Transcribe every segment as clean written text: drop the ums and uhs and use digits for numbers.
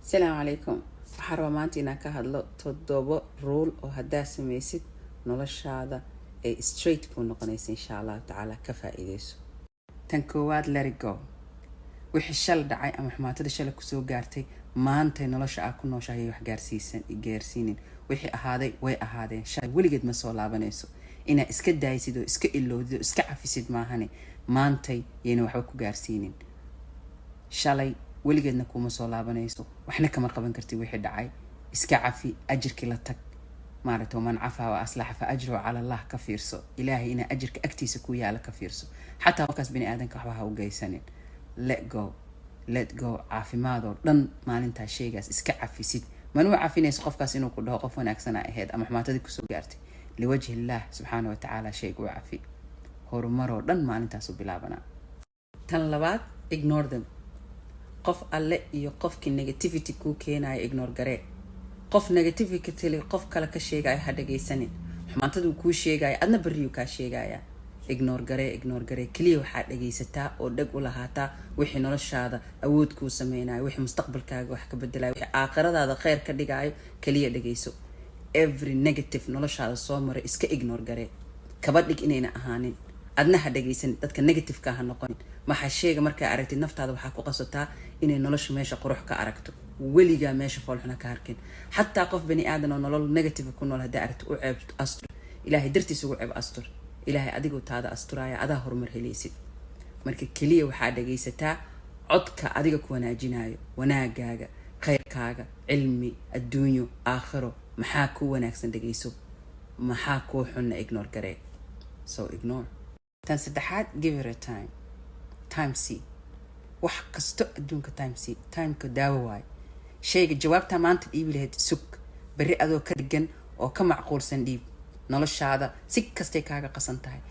السلام عليكم. waxaan rabaa maanta inaan ka hadlo 7 rule oo haddaa samaysid noloshaada ay straight ku noqonaysa insha Allah taala ka faa'iideyso. tan koowaad, let it go. wixii shal dhacay ama xumaatada shal ku soo gaartay maanta nolosha aad ku nooshahay wax gaarsiinin wixii ahaaday way ahaadeen. shay weligeed ma soo laabanayso. ina iska daaysid oo iska ilowdo iska cafisid maahane maantay yeena waxba ku gaarsiinin. shalay weligeedna kuma soo laabanayso waxna kama qaban kartid wixii dhacay. iska cafi, ajirkii la tag. maaragtay man cafa wa aslaha fa ajru ala Allah ka fiirso. ilaahay ina ajirka agtiisa ku yaala ka fiirso. xataa qofkaas bini aadanka waxba ha u geysanin. let go. caafimaad oo dhan maalintaa shaygaas iska cafisid. man uu cafinayso qofkaas inuu ku dhaho qof wanaagsan ahayd ama xumaatadii ku soo gaartay liwajhi Allah subhanahu wa ta'ala shaygu waa cafi. horumar oo dhan maalintaas u bilaabana. tan labaad, ignore them. qof alle iyo qofkii negativity ku keenaya ignore garee. qof negativity tili qof kale ka sheegay ha dhageysanin. xumaatadu ku sheegay adna bariyo ka sheegaya. ignore garee kaliya waxa dhageysataa oo dhag u lahaataa wixii noloshaada awood ku sameeyay, wixii mustaqbalkaaga wax ka bedelay, wixii aakhiradaada khayr ka dhigayo kaliya dhageyso. every negative noloshaada soo maray iska ignore garee. kaba dhig inayna ahaanin. adna ha dhageysan dadka negative ka ha noqonin. waxa sheega markaa aragtid naftaada waxa ku qasataa inay nolosha meesha qurux ka aragto. weliga meesha foolxuna ka harkin. xataa qof bani aadan oo nolol negative ku nool hadaa aragto u ceeb astur. ilaahay dartiisa ugu ceeb astur. ilaahay adigu taada asturaya adaa horumar helaysid. marka kaliya waxa dhageysataa codka adiga ku wanaajinayo, wanaagaaga, khayrkaaga, cilmi, adduunyo, aakhiro, maxaa ku wanaagsan dhageyso, maxaa ku xun ignore garee. so ignore. tan saddexaad, give it a time see. wax kasto adduunka time see. timeka daawo waay. shayga jawaabta maanta dhiibi lahayd sug. bari adoo ka dhigan oo ka macquulsan dhiib. noloshaada si kastay kaaga qasan tahay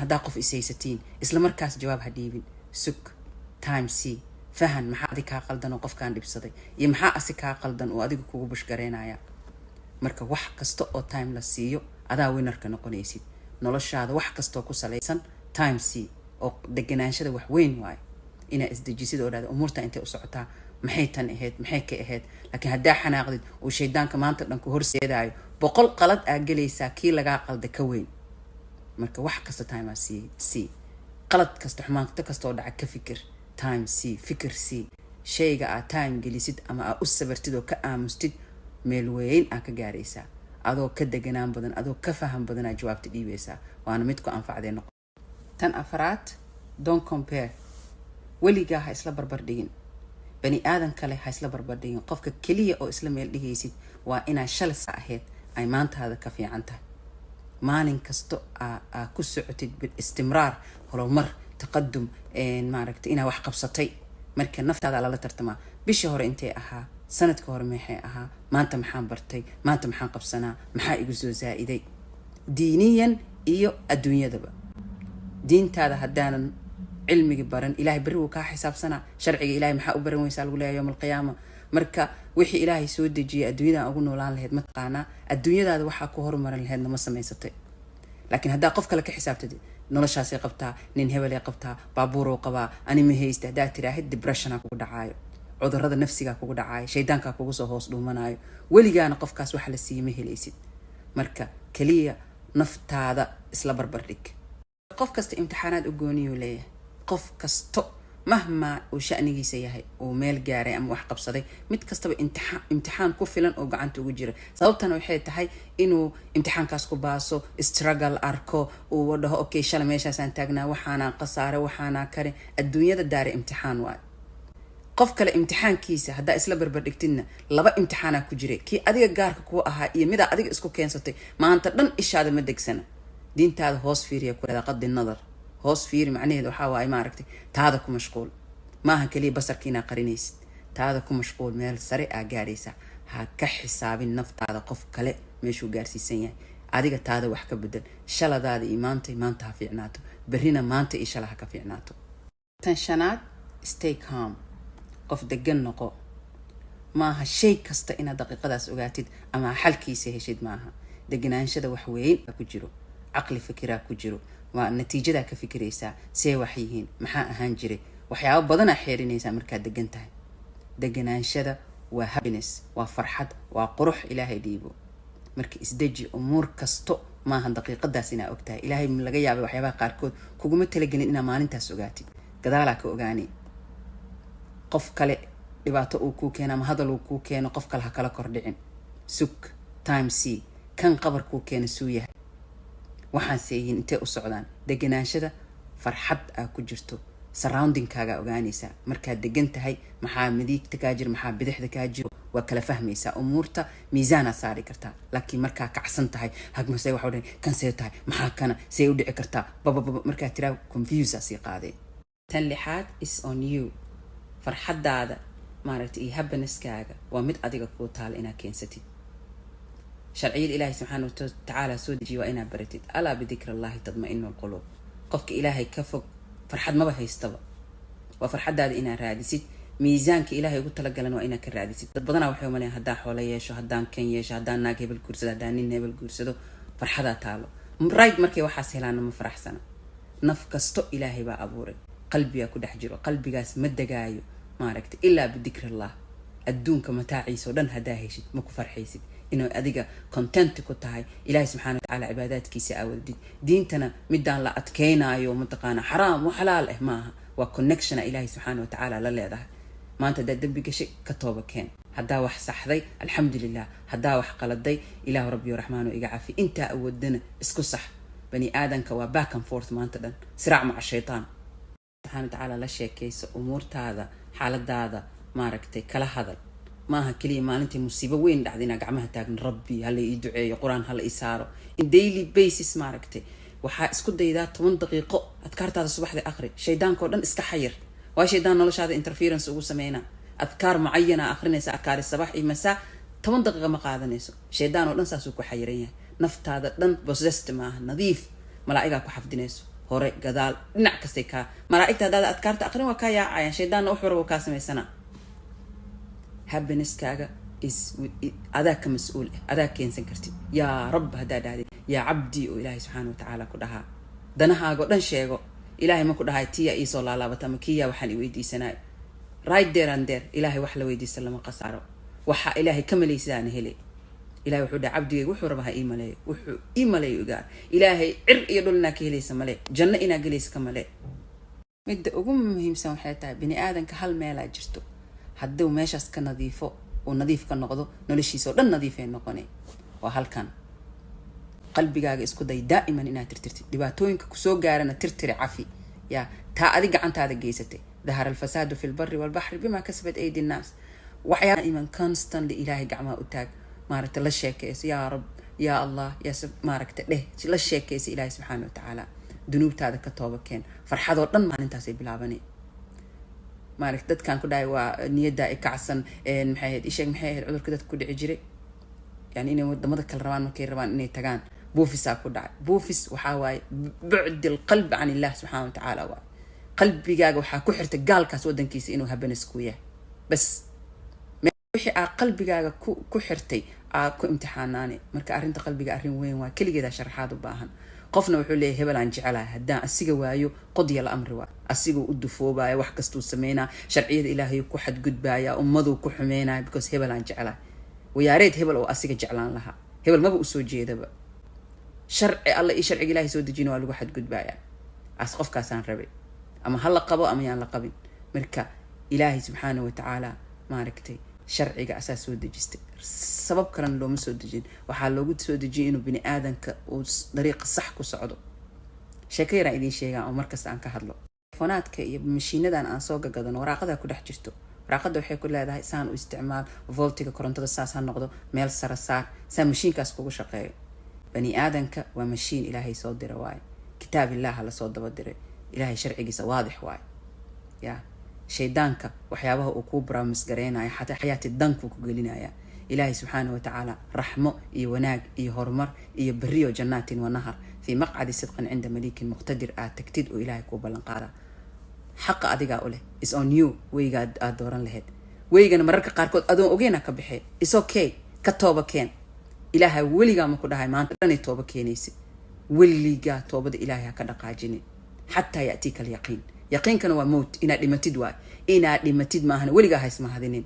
haddaa qof isaysatiin isla markaas jawaab ha dhiibin. sug. time see. fahan maxaa adiga kaa qaldan oo qofkaan dhibsaday iyo maxaa asi kaa qaldan oo adiga kugu bushgareynaya. marka wax kasta oo time la siiyo adaa winarka noqonaysid. noloshaada wax kasta oo ku salaysan time see oo deganaanshada wax weyn waay. ina isdejisid oo dhaad umurta intay u socotaa maxay tan ahayd maxay ka ahayd. laakiin haddaa xanaaqdid oo shaydaanka maanta dhan ku horseedaayo 100 qalad aa galaysaa kii lagaa qalda ka weyn. marka wax kasta time aa see. qalad kasta xumaanta kasta oo dhaca ka fikir. time see. fikir see. shayga aa time gelisid ama aa u sabartid oo ka aamustid meel weyn aa ka gaaraysaa. adoo ka deganaan badan adoo ka faham badan aa jawaabta dhiibaysaa. waana mid ku anfacday noqon. tan afraad, don't compare. weligaa ha isla barbar dhigin. bani aadan kale ha isla barbar dhigin. qofka kaliya oo isla meel dhigaysid waa inaa shalay sa ahayd ay maantaada ka fiican tahay. maalin kasto aa ku socotid istimraar, horumar, taqadum, maaragtay inaa wax qabsatay. marka naftaada lala tartamaa. bishii hore intay ahaa, sanadka hore maxay ahaa, maanta maxaan bartay, maanta maxaan qabsanaa, maxaa igu soo zaa'iday. diiniyan iyo adduunyadaba. diintaada haddaanan cilmiga baran ilaahay bari uu ka xisaabsana. sharciga ilaahay maxaa u baran weysaa lagu leeyahay yawmal qiyaama. marka wixii ilaahay soo dejiyay adduunyada ugu noolaan lahayd ma taqaanaa. adduunyadaada waxaa ku horumarin lahayd nama samaysatay. laakiin haddaa qof kale ka xisaabtid noloshaasay qabtaa, nin hebelay qabtaa, baabuuroo qabaa, ani ma haysta haddaa tiraahid depressionaa kugu dhacaayo, cudurrada nafsigaa kugu dhacaayo, shaydaankaa kugu soo hoos dhuumanaayo. weligaana qofkaas wax la siiye ma helaysid. marka kaliya naftaada isla barbar dhig. qof kasta imtixaanaad u gooniyuu leeyahay. qof kasto mahma uu sha'nigiisa yahay oo meel gaaray ama wax qabsaday mid kastaba imtixaan ku filan oo gacanta ugu jira. sababtana waxay tahay inuu imtixaankaas ku baaso, struggle arko, uu dhaho okay shalay meeshaasaan taagnaa, waxaana qasaare, waxaana kare. adduunyada daare imtixaan waay. qof kale imtixaankiisa haddaa isla barbar dhigtidna 2 imtixaanaa ku jiray. kii adiga gaarka ku ahaa iyo mida adiga isku keensatay maanta dhan ishaada ma degsana. diintaada hoos fiiriya ku leedahay qadi nadar. hoos fiiri macnaheedu waxa waay maaragtay taada ku mashquul. maaha kaliya basarkiina qarinaysid. taada ku mashquul meel sare aa gaaraysa. ha ka xisaabin naftaada qof kale meeshuu gaarsiisan yahay. adiga taada wax ka bedel. shaladaada iyo maanta ha fiicnaato. berrina maanta iyo shala ha ka fiicnaato. tan shanaad, stay calm. qof degan noqo. maaha shay kasta inaad daqiiqadaas ogaatid ama xalkiisa heshid maaha. deganaanshada wax weyn ku jiro. caqli fikiraa ku jiro. waa natiijada ka fikiraysaa see wax yihiin maxaa ahaan jiray waxyaabo badan xeerinaysaa markaa degan tahay. deganaanshaada waa happiness, waa farxad, waa qurux ilaahay dhiibo. marka isdeji umuur kasto maaha daqiiqadaas inaa ogtahay. ilaahay laga yaabay waxyaabaha qaarkood kuguma talagelin inaa maalintaas ogaatid, gadaalaa ka ogaani. qof kale dhibaato uu kuu keeno ama hadal uu kuu keeno, qof kale ha kala kordhicin. sug time c kan qabar kuu keena suu yahay, waxaan seeyihin intee u socdaan. deganaanshada farxad aa ku jirto, surroundingkaaga ogaanaysaa. markaad degan tahay maxaa midigta kaa jiro, maxaa bidixda kaa jiro, waa kala fahmaysaa. umuurta miisaanaa saari kartaa. laakiin markaa kacsan tahay, hagmasee waxa dhan kan see tahay, maxaa kana see u dhici kartaa, babababa markaa tiraa confuse sii qaadee. tan lixaad is on you. farxadaada maaragtay iyo happiness-kaaga waa mid adiga kuu taala inaa keensatid. sharciyada ilaahay subxaana watacaala soo dejiya waa inaa baratid. alaa bidikri allahi tadma-inu lquluub. qofka ilaahay ka fog farxad maba haystaba. waa farxadaada inaa raadisid. miisaanka ilaahay ugu talagalan waa inaa ka raadisid. dad badanaa waxay umaleeyaan haddaan xoolo yeesho, haddaan kan yeesho, haddaan naag hebel guursado, haddaan nin hebel guursado farxadaa taalo. right markay waxaas helaana ma faraxsana. naf kasto ilaahay baa abuuray, qalbigaa ku dhex jiro. qalbigaas ma degaayo maaragtay ilaa bidikri allah. adduunka mataaciisa oo dhan haddaa heshid ma ku farxaysid. inuu adiga content ku tahay ilaahay subxaana watacaala cibaadaadkiisa aawadid. diintana midaan la adkeynaayo mataqaana xaraam wa xalaal maaha. waa connectiona ilaahay subxaana watacaala la leedahay. maanta haddaad dembi gashay ka tooba keen. haddaa wax saxday alxamdulilah, haddaa wax qaladay ilaahu rabbiyo raxmaano iga cafi. intaa awoodana isku sax. bani aadanka waa back and forth maanta dhan, siraac maca shaytaan. subxaana watacaala la sheekayso umuurtaada, xaaladaada maaragtay kala hadal. maaha keliya maalintii musiibo weyn dhacday inaa gacmaha taagin rabbi hala ii duceeyo, qur-aan hala ii saaro. in daily basis maaragtay waxaa isku daydaa 10 daqiiqo adkaartaada subaxdii akhri. shaydaankao dhan iska xayir. waa shaydaan noloshaada interference ugu sameynaa. adkaar mucayana akhrinaysa, adkaari sabax iyo masaa 10 daqiiqo ma qaadanayso. shaydaan oo dhan saasuu ku xayiran yahay. naftaada dhan possessed maaha, nadiif. malaa'igaa ku xafdinayso hore gadaal dhinac kastay kaa. malaa'igta haddaad adkaarta akhrin waa kaa yaacayaan. shaydaanna wuxuu rabo kaa samaysanaa. happiness-kaaga is adaa ka mas-uul ah, adaa keensan kartid. yaa rab haddaa dhahdid yaa cabdi oo ilaahay subxaana watacaala ku dhahaa. danahaagoo dhan sheego. ilaahay ma ku dhahay tiyaa iisoo laalaabata ama kiyaa waxaan i weydiisanaayo. right there and there ilaahay wax la weydiista lama qasaaro. waxaa ilaahay ka malaysidaana hele. ilahay wuxuu dhaha cabdigayga wuxuu raba ha ii maleeyo, wuxuu ii maleeyo ogaar. ilaahay cir iyo dhul inaa ka helaysa male, janno inaa gelaysa ka male. midda ugu muhiimsan waxay tahay bini aadanka hal meelaa jirto. hadduu meeshaas ka nadiifo oo nadiif ka noqdo, noloshiisa oo dhan nadiifay noqonay. waa halkan. qalbigaaga isku day daa'iman inaad tirtirtid. dhibaatooyinka kusoo gaarana tirtiri cafi. yaa taa adi gacantaada geysatay. dahara alfasaadu fi lbari walbaxri bima kasabat aydi nnaas. waxyaa iman constantly ilaahay gacmaha u taag. maaragta la sheekaysa yaa rab yaa allah yaa maaragta dheh la sheekaysa ilaahay subxaana watacaala. dunuubtaada ka tooba keen. farxadoo dhan maalintaasay bilaabanay. maaragta dadkan ku dhahay waa niyadda ay kacsan. maxay ahayd isheeg maxay ahayd cudurka dadka ku dhici jiray, yani inay wadamada kale rabaan markay rabaan inay tagaan. buufisaa ku dhacay. buufis waxaa waaye bucdi alqalbi can illah subxaana watacaala. waa qalbigaaga waxaa ku xirtay gaalkaas wadankiisa inuu habanis ku yahay. bas wixii aa qalbigaaga ku xirtay aa ku imtixaanaane. marka arrinta qalbiga arrin weyn waa, keligeeda sharaxaad u baahan. qofna wuxuu leeyahay hebel aan jecelahay, haddaan asiga waayo qodya la amri waa. asiguu u dufoobaya, wax kastuu sameynaa, sharciyada ilaahay ku xadgudbaya, ummaduu ku xumeynaya because hebel aan jecelahay. wayaareed hebel oo asiga jeclaan lahaa. hebel maba usoo jeedaba. sharci alla iyo sharciga ilaahay soo dejina waa lagu xadgudbaya. as qofkaasaan rabay, ama ha la qabo ama yaan la qabin. marka ilaahay subxaana watacaala maaragtay sharciga asaa soo dejistay. sabab kalena looma soo dejin. waxaa loogu soo dejiyay inuu bini aadanka uu dariiqa sax ku socdo. sheeko yaraan idiin sheegaan oo markasta aan ka hadlo. telefonaadka iyo mashiinadan aan soo gagadano waraaqadaa ku dhex jirto. waraaqada waxay ku leedahay saan u isticmaal, voltiga korontada saas ha noqdo, meel sara saar, saa mashiinkaas kugu shaqeeyo. bani aadanka waa mashiin ilaahay soo dira waaye. kitaab ilaaha lasoo daba diray. ilaahay sharcigiisa waadix waaye. yaa shaydaanka waxyaabaha uu kuu baraamis gareynayo xataa xayaati danku ku gelinaya. ilaahay subxaana watacaala raxmo iyo wanaag iyo horumar iyo beriyo jannaatin wa nahar fii maqcadi sidqin cinda malikin muqtadir aad tagtid oo ilaahay kuu ballan qaada. xaqa adigaa u leh. is on you. weyga aad dooran lahayd. weygana mararka qaarkood adoon ogeyna ka baxee. is okay. ka tooba keen. ilaahay weligaa ma ku dhahay maanta dhanay tooba keenaysid. weligaa toobada ilaahay ha ka dhaqaajinin xataa ya'tiika alyaqiin. yaqiinkana waa mowt. inaad dhimatid waay. inaad dhimatid maahana weligaa ha ismahadinin.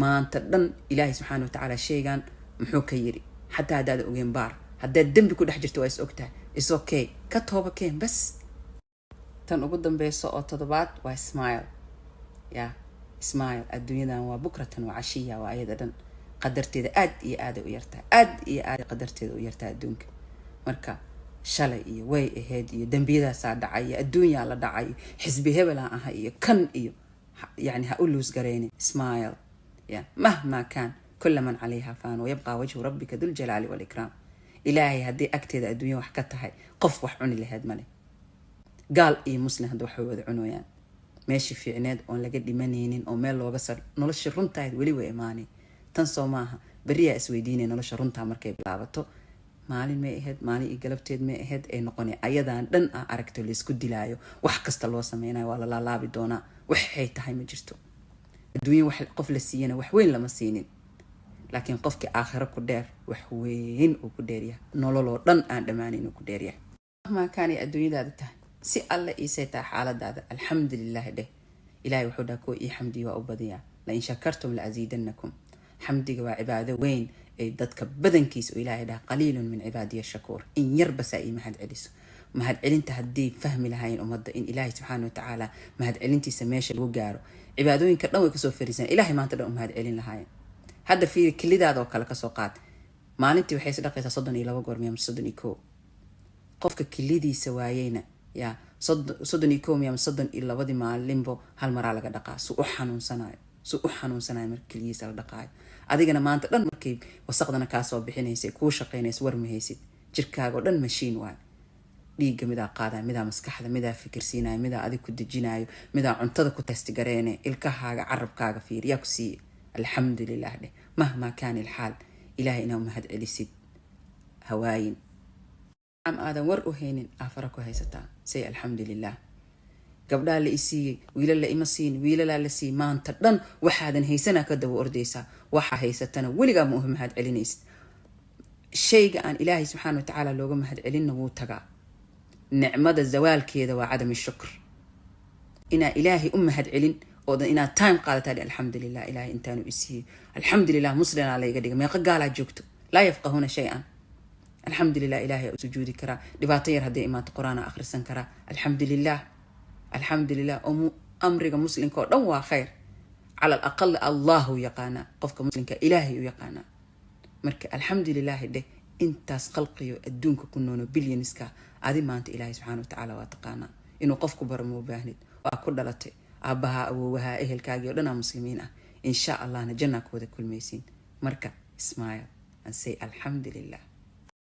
maanta dhan ilaahay subxaana watacaala sheegaan muxuu ka yiri xataa haddaad ogeen baar haddaad dembi ku dhex jirto waa is ogtahay is okay ka tooba keen bas tan ugu dambeyso oo toddobaad waa smile ya smile adduunyadan waa bukratan waa cashiya waa ayada dhan qadarteeda aad iyo aad u yartaa aad iyo aad qadarteeda u yartaa adduunka marka shalay iyo way ahayd iyo dambiyadaasaa dhacay iyo adduunyaa la dhacay xisbi hebelaan aha iyo kan iyo يعني هقولوس قريني smile يا مهما كان كل من عليها فان ويبقى وجه ربك ذو الجلال والإكرام إلهي هدي أكتد الدنيا وحكتها هاي قف وحعني لهاد مالي قال إيه مسلم هدو حوذ عنويان ماشي في عناد أون لقد منينين أو ميل لو قصر نلش رنتا ولي وإيماني تنسوا معها بريا اسويديني نلش رنتا مركب لعبته maalin ma ahayd maalin iyo galabteed ma ahayd ee noqonay ayadan dhan ah aragto la isku dilaayo wax kasta loo sameeyay waa la laalaabi doonaa waxay tahay ma jirto adduunyo wax qof la siiyana wax weyn lama siinin laakiin qofkii aakhiro ku dheer wax weyn uu ku dheeryahay nololoo dhan aan dhamaanin uu ku dheeryahay ma kaani adduunyadaada tahay si alla ii saytaa xaaladaada alxamdulillah dheh ilaahay wuxuu dhaha koo ii xamdi waa u badiyaa la in shakartum la aziidannakum xamdiga waa cibaado weyn ay dadka badankiisa oo ilaahay dhaha qaliilun min cibaadiya shakuur in yar bas ay mahad celiso mahad celinta haddii fahmi lahayn ummadda in ilaahay subxaana watacaala mahad celintiisa meesha lagu gaaro cibaadooyinka dhan way kasoo fariisan ilaahay maanta dhan u mahad celin lahaayeen hadda fiiri kilidaada oo kale kasoo qaad maalintii waxay is dhaqaysaa 32 goor miya 31 qofka kilidiisa waayeyna yaa 31 miya 32 maalinbo hal maraa laga dhaqaa su u xanuunsanayo marka kilidiisa la dhaqaayo adigana maanta dhan markay wasaqdana ka soo bixinaysay ku shaqeynaysa war ma haysid jirkaaga oo dhan machine waay dhiigga midaa qaada midaa maskaxda midaa fikirsiinaya midaa adig ku dejinayo midaa cuntada ku testi gareene ilkahaaga carabkaaga fiiriyaa ku sii alxamdulilah dheh mahma kaani alxaal ilaahay inaa mahad celisid hawaayin am aadan war u haynin afara ku haysataa say alxamdulilah gabdhaha la isiiyey wiilal la ima siin wiilalaa la sii maanta dhan waxaadan haysanaa ka daba ordaysaa waxa haysatana weligaa ma uha mahad celinaysid shayga aan ilaahay subxaana watacaala looga mahad celinna wuu tagaa nicmada zawaalkeeda waa cadam shukr inaa ilaahay u mahad celin oodan inaad time qaadataa alxamdulilah ilaahay intaanu isiiyey alxamdulilah muslimaa layga dhiga meeqa gaalaa joogto laa yafqahuuna shay-an alxamdulilah ilaahay u sujuudi karaa dhibaato yar hadday imaato qur-aan akhrisan karaa alxamdulilah alxamdulilah amriga muslimka oo dhan waa khayr cala alaqal allahu yaqaanaa qofka muslimka ilaahay u yaqaanaa marka alxamdulilah dheh intaas qalqiyo adduunka ku noono bilyanska adi maanta ilaahay subxaana watacaala waa taqaanaa inuu qofku baro moo baahnid waa ku dhalatay aabbaha awoowaha ehelkaagii oo dhanaa muslimiin ah insha allahna jannaa ku wada kulmaysiin marka smile and say alxamdulilah